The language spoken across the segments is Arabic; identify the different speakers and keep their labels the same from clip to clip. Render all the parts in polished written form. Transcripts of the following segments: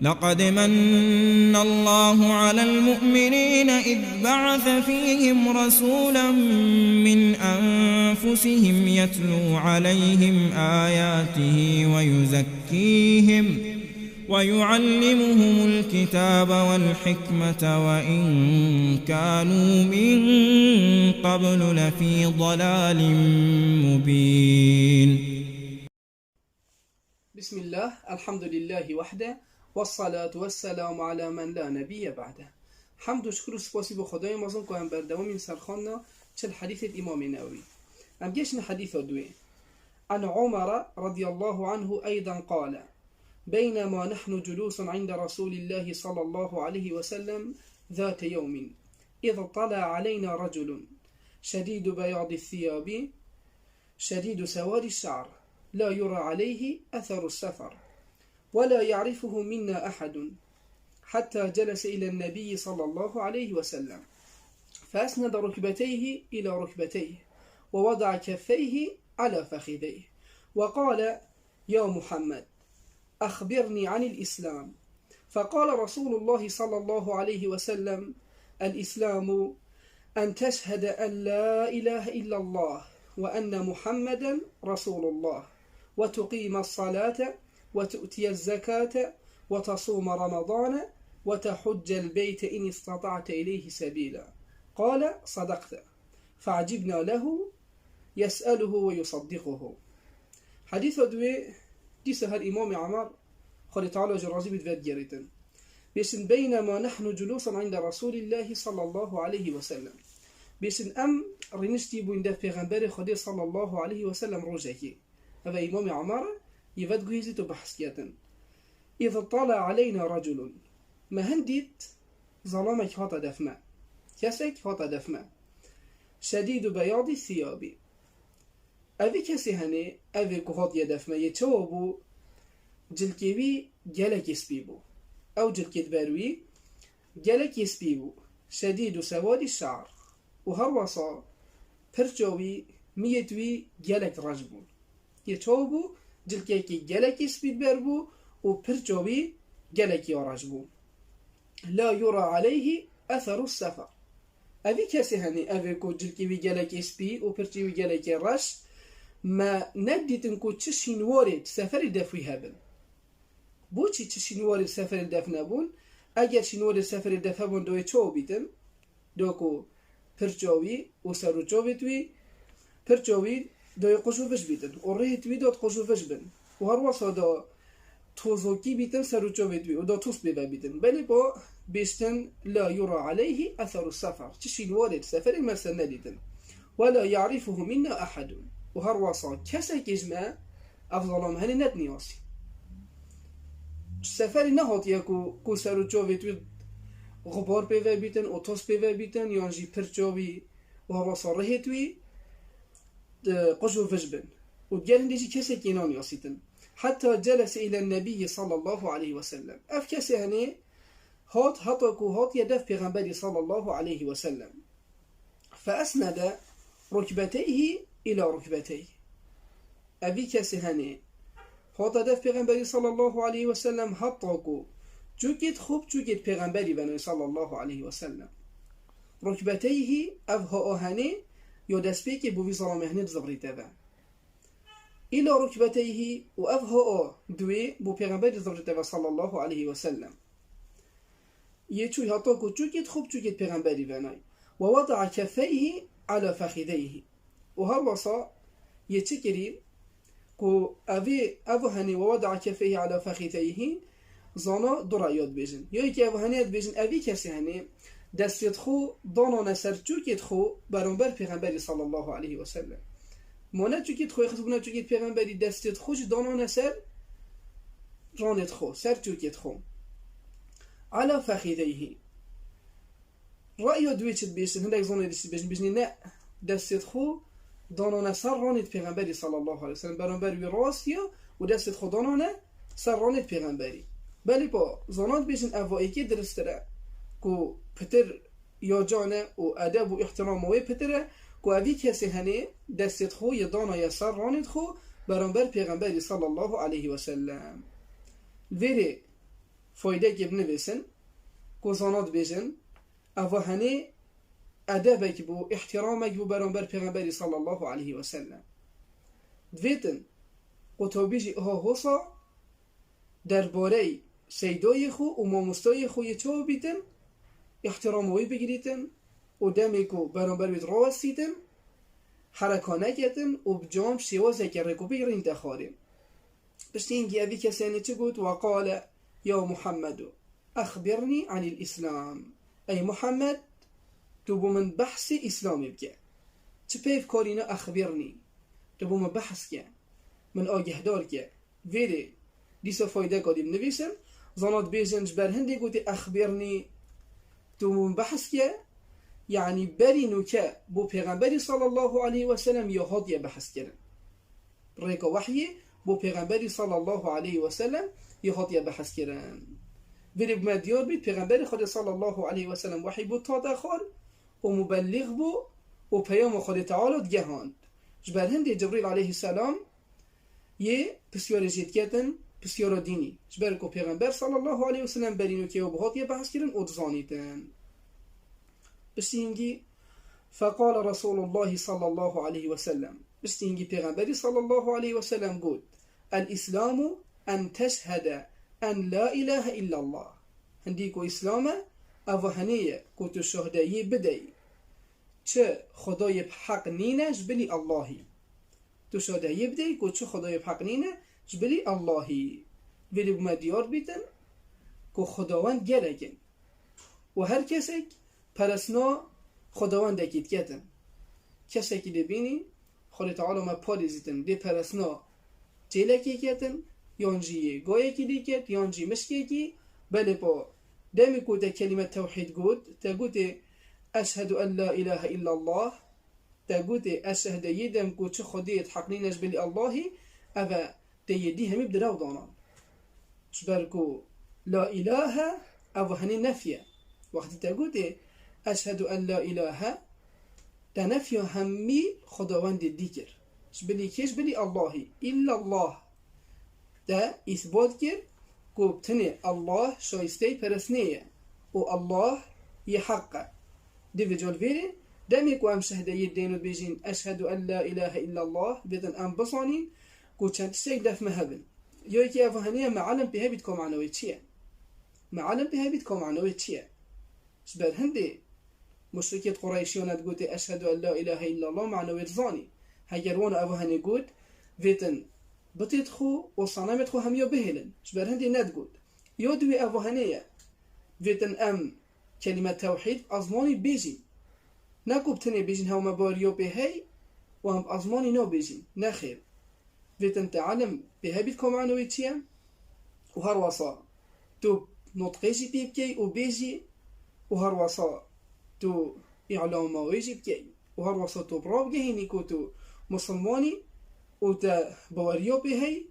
Speaker 1: لقد من الله على المؤمنين إذ بعث فيهم رسولا من أنفسهم يتلو عليهم آياته ويزكيهم ويعلمهم الكتاب والحكمة وإن كانوا من قبل لفي ضلال مبين.
Speaker 2: بسم الله، الحمد لله وحده والصلاة والسلام على من لا نبي بعده. حمد و شکر و سپاسی به خدای مازن که هم بردوام سرخاننا چل حديث الإمام النووي. ام جيشنا حديث دوي عن عمر رضي الله عنه أيضا قال: بينما نحن جلوس عند رسول الله صلى الله عليه وسلم ذات يوم إذ طلع علينا رجل شديد بياض الثياب شديد سواد الشعر لا يرى عليه أثر السفر ولا يعرفه منا أحد حتى جلس إلى النبي صلى الله عليه وسلم فأسند ركبتيه إلى ركبتيه ووضع كفيه على فخذيه وقال: يا محمد أخبرني عن الإسلام. فقال رسول الله صلى الله عليه وسلم: الإسلام أن تشهد أن لا إله إلا الله وأن محمدا رسول الله وتقيم الصلاة وتؤتي الزكاة وتصوم رمضان وتحج البيت إن استطعت إليه سبيلا. قال: صدقت. فعجبنا له يسأله ويصدقه. حديث دوي ديس هر إمام عمر خالي تعالى جرازي بدفات جريتن بيسن بينما نحن جلوسا عند رسول الله صلى الله عليه وسلم بيسن أم رنشتي بوين دف پیغمبر خدي صلى الله عليه وسلم روجهي. هذا إمام عمر يفاد جهزت بحسكية. إذا طلع علينا رجل ما هنديت ظلامك هاتا دفما كسك هاتا دفما شديد بياض الثياب أذي كسي هني أذي كهات يدفما يتوابو جلكيوي جلك يسبيبو أو جلكيت باروي جلك يسبيبو شديد سواد الشعر وهروصا پرچوي ميتوي جلك رجبو يتوابو جلكيكي جلك يسبيب باربو وپرچوي جلك يرجبو لا يرى عليه أثر السفر. أذي كسي هني أذي كو جلكيوي جلك يسبي وپرچوي جلك يرش ما نديت انكو تشين وارد سفر دفوي هبن بوچی تشين وارد سفر دف نبون اگر شين وارد سفر دف هبون دوی چو بیتن دوكو پرچوي و سروچو بیتوی پرچوي دوی قشوفش بیتن و ریتوی داد قشوفش بن و هر واسا دا توزوکی بیتن سروچو بیتوی و دا توس بیبا بیتن بلی با بیشتن لا يرى عليه أثر السفر تشين وارد سفر مرسل ندیتن ولا يعرفه منا أحد و هر واسا کسی کجمه افضلام هنی ند نیاسی سفری نهات یا کو سروچوی توی غبار پیوه بیتن و توس پیوه بیتن یا جی پرچوی و هر واسا ره توی قشو فجبن و دیگرن دیجی کسی که نام یاسیتن حتی جلس إلى النبي صلى الله عليه وسلم اف کسی هنی هات حتی کو هات یدف پیغمبری صلى الله عليه وسلم فأسند ركبتيه إلى ركبتيه. أبي كسي هني هات دف پیغمبری صلى الله عليه وسلم حتی کو چوکید خوب چوکید پیغمبری بنوی صلى الله عليه وسلم ركبتيه أفها آهني يو دسبي كي بوفي ظلام هنيد زبريته با إلى ركبتيه وأفها دوي بو پیغمبر زبريته صلى الله عليه وسلم يچوي حتى كو چوكيت خوب چوكيت پیغمبری بنوي ووضع كفيه على فخذيه وهر وصا يچكري كو أفو هني ووضع كفيه على فخذيه زانا درعيات بيجن يوكي أفو هنيات بيجن أفي كسي هني دستيت خو دانا نسر چوكيت خو برانبر پیغمبری صلى الله عليه وسلم مانا چوكيت خو يخصبنا چوكيت پیغمبری دستيت خوش دانا نسر رانت خو سر چوكيت خو على فخذيه رأيو دويتشت بيجن هندك زانا دستيت بيجن بيجني نا دستيت خو دانا نسر رانت پیغمبری صلى الله عليه وسلم برانبر وي راسيا و دستيت خو دانا نسر رانت پیغمبری بلی با زانات بيجن أفائي كي درستره كو پتر یا جانه و ادب و احترام و پتره کو اوی کسی هنه دستت خو یا دانا یا سر رانت خو برانبر پیغمبری صلی الله علیه و سلم ویره فایده که بنویسن که زانات بیجن اوه هنه ادبك بو احترامك بو برانبر پیغمبری صلی الله علیه و سلم دویتن قطابیجی ها حسا درباره سیدای خو و مامستای خوی چو بیتن احتراموی بگیریتن و دمی که برانبر بید راستیتن حرکانه کتن و بجام شوازه که رکو بگیرین دخاریم بشتی اینگی اوی کسانی چه گود وقال یا محمد اخبرني عن الإسلام أي محمد تبو من بحث إسلامي بك تبيف كارينا أخبرني تبو من بحث كه من آگه دار که ویره دیسا فایده کادیم نویسن زانات بیزن جبر هنده گوتی اخبرنی تو من بحث که یعنی برینو که بو پیغمبری صلی الله علیه و سلم یا هادیه بحث کرن ریکا وحیه بو پیغمبری صلی الله علیه و سلم یا هادیه بحث کرن ویره بمدیار بید پیغمبری خود صلی الله علیه و سلم وحی بود تا دخال و مبلغ بو و پیام خود تعالی دگهاند جبر هنده جبریل علیه السلام یه بسیار جد کردن بسیار دینی جبر کو پیغمبر صلی الله علیه و سلم برینو که بهات یه بحث کردن و دزانیدن بسینگی فقال رسول الله صلی الله علیه و سلم بسینگی پیغمبری صلی الله علیه و سلم گفت الاسلام ان تشهد ان لا اله الا الله هندی کو اسلام اوهنیه کو تو شهدایی بدی چه خدای حق نینش بلی اللهی تو شده یبدی که چه خدای حق نینه جبلی اللهی ولی بمدیار بیتن که خداوند گرگن و هر کسی پرسنا خداوند دکید کتن کسی که دبینی خود تعالی ما پاریزیتن دی پرسنا جیلکی کتن یانجی گویه کی دیکت یانجی مشکی کی بله با دمی که ده کلمه توحید گود تا گود اشهد ان لا اله الا الله تقول أشهد يدم كوتش خديت حقنينش بلي الله أبا تيدي هم بدراو ضانا شبركو لا إله أو هني نفيه وقت تقول أشهد أن لا إله تنفي همي خداوند الذكر شبلي كيش بلي الله إلا الله تا إثبات كر كوبتني الله شايستي برسنية و الله يحقق دي فيجول فيري دمی که هم شهده دینو بیجین اشهد ان لا اله الا الله بدن ام بصانین کو چند شيء دف مهبن یا کی افهانیه معلم به بيت کو معنوي چیه معلم به بيت کو معنوي چیه شبر هندي مشركه قريشيون تقول اشهد ان لا اله الا الله معنوي زاني هاگر وان افهانی گود ویتن بتدخو و صنمت خو هم یا بهلن شبر هندي ندگود یا دوی افهانیه ویتن ام كلمه توحید ازمانی بیجین نکوب تنی بیجین هاو مباریو به هی و هم ازمانی نو بیجین نخیر ویتن تعلم به هی بیت که معنوی چیه و هر واسا تو نطقیشی پی بکی و بیجی و هر واسا تو اعلام ماویجی بکی و هر واسا تو براب گهینی که تو مسلمانی و تا باریو به هی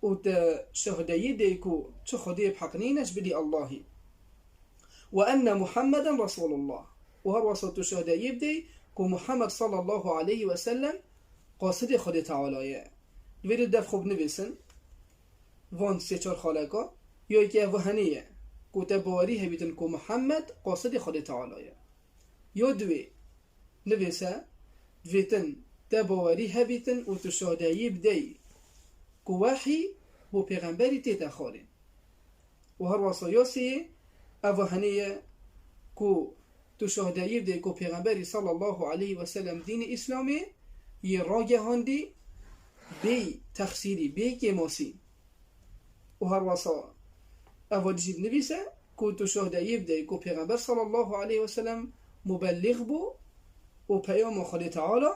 Speaker 2: و تا شهدهی دی که چه خودی بحقنینش بدی اللهی و ان محمد رسول الله وهر وسط شهده يبدي كو محمد صلى الله عليه وسلم قاصد خود تعالى دویل دف خوب نویسن وان سه چار خالقا یا که وهنیه کو تباری هبیتن کو محمد قاصد خود تعالى یا دوی نویسه دویتن تباری هبیتن و تو شهده يبدي کو وحی بو پیغمبری تیتا خالین و هر وصایاسی اوهنیه کو تو شهدایی بده که پیغمبری صلی الله علیه و سلم دین اسلامی یه راگهاندی بی تخصیری بی کماسی و هر واسا اوادیجی بنویسه که تو شهدایی بده که پیغمبر صلی الله علیه و سلم مبلغ بو و پیام خود تعالی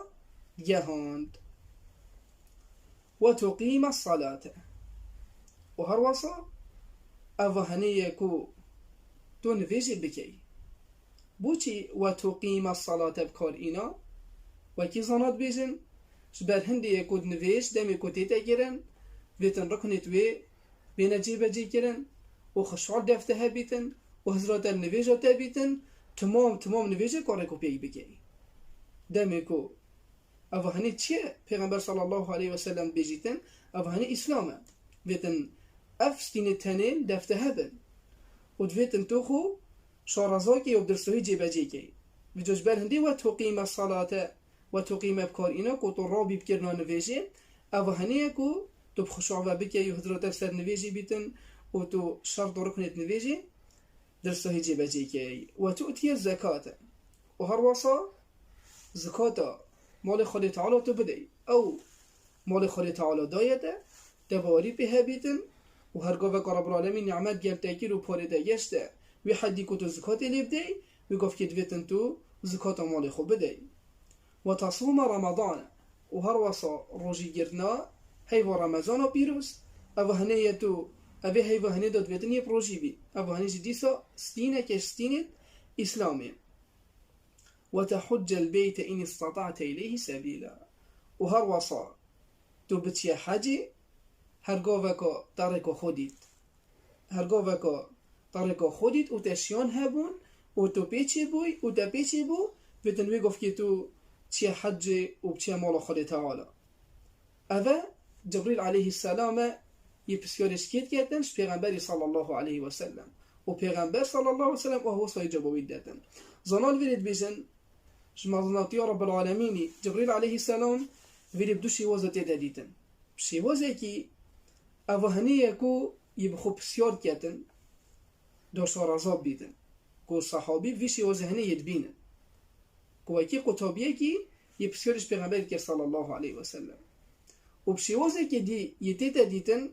Speaker 2: گهاند و تقیم الصلاة و هر واسا اوهنیه که تو نویجی بکی بوچی و تقیم الصلاة بکار اینا و کی زانات بیزن شبر هندی کود نویش دمی کودیتا گیرن ویتن رکنیت وی بین جیبه جی گیرن و خشعال دفته بیتن و حضرات النویجه تا بیتن تمام نویجه کاره کو پی بگی دمی کو اوهانی چیه پیغمبر صلی الله علیه و سلم بیجیتن اوهانی اسلامه ویتن افستین تنین دفته بن و دویتن تو خو شارزا کی و درسوی جبجه کی و جبر هندی و تقیم الصلاة و تقیم بکار اینا کو تو رابی بکرنا نویجه او هنیه کو تو بخشوع و بکی و حضرت سر نویجه بیتن و تو شرط رکنت نویجه درسوی جبجه کی و تو اتیه زکاة و هر وصا زکاة مال خود تعالی تو بدهی او مال خود تعالی دایده دباری به بیتن و هرگاه و رب العالمین نعمت گل تاکیر و پاره گشته و حدی که تو زکات لیبدی و گفت که دویتن تو زکات مال خود بدهی و تصوم رمضان و هر وصا روژی گرنا هیو رمضان پیروز او هنه تو اوه هیو هنه داد دویتن یه پروژی بی او هنه جدیسا ستینه که ستینت اسلامی وتحج البيت إن استطعت إليه سبيلا وهر وصا تو بتشي حجي هرگاوكا طريقو خوديت و تشيان هبون و تو بيچي بوي و تا بيچي بو بتنوي گفت که تو تشي حج و بتشي مال خود تعالى اوه جبريل عليه السلام يبسيارش كيت كتنش پیغمبری صلى الله عليه وسلم و پیغمبر صلى الله عليه وسلم و هو صلى جبويد داتن زنال ويرد بيجن جمعنا رب العالمين جبريل عليه السلام ويرد دو شيوازة تداديتن شيوازة كي اوهنية كو يبخو بسيار كتن داشار عذاب بيتن كو صحابي في شيوازة هنية يدبينن كو اكي قطابية كي يبسيارش پیغمبر صلى الله عليه وسلم و بشيوازة كي دي يتداديتن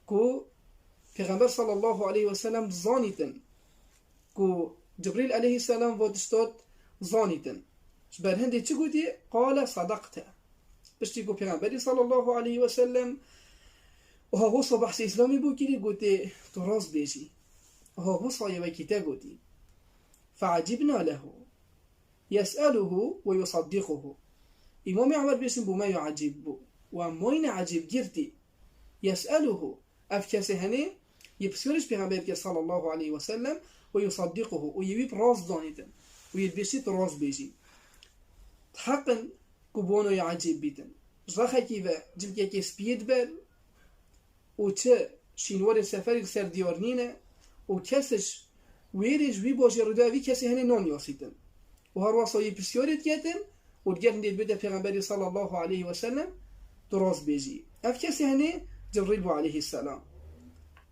Speaker 2: كو پیغمبر صلى الله عليه وسلم زانيتن كو جبريل عليه السلام واتشتاد زانيتن شبر هندي چه قوتي قال صدقت بشتي كو پیغمبر صلى الله عليه وسلم وها هو صباح اسلامي بو كيري قوتي تراز بيجي وها هو صايبا كيتا قوتي فعجبنا له يسأله ويصدقه امام عمر بيسن بو ما يعجب بو وموين عجب جرتي يسأله افكاسي هني يبسيرش پیغمبر صلى الله عليه وسلم ويصدقه ويبيب راس دانيتن ويبسيط راس بيجي حقا كوبونو يعجب بيتن جرخا كيفا جمكي كي سبيد بال وچه شينوار سفر سر ديارنينه وكسش ويرج وي باجي رداوي كسي هني نون ياسيتن وهر واسا يبسيارت كيتن ودگرن ديد بدا پیغمبر صلى الله عليه وسلم دراس بيجي اف كسي هني جبريل عليه السلام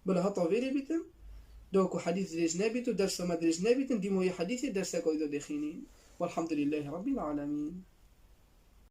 Speaker 2: بلا هطا ويري بيتن دوكو حديث درج نبيتو درس ما درج نبيتن دي موي حديث درس قايدو دخينين والحمد لله رب العالمين.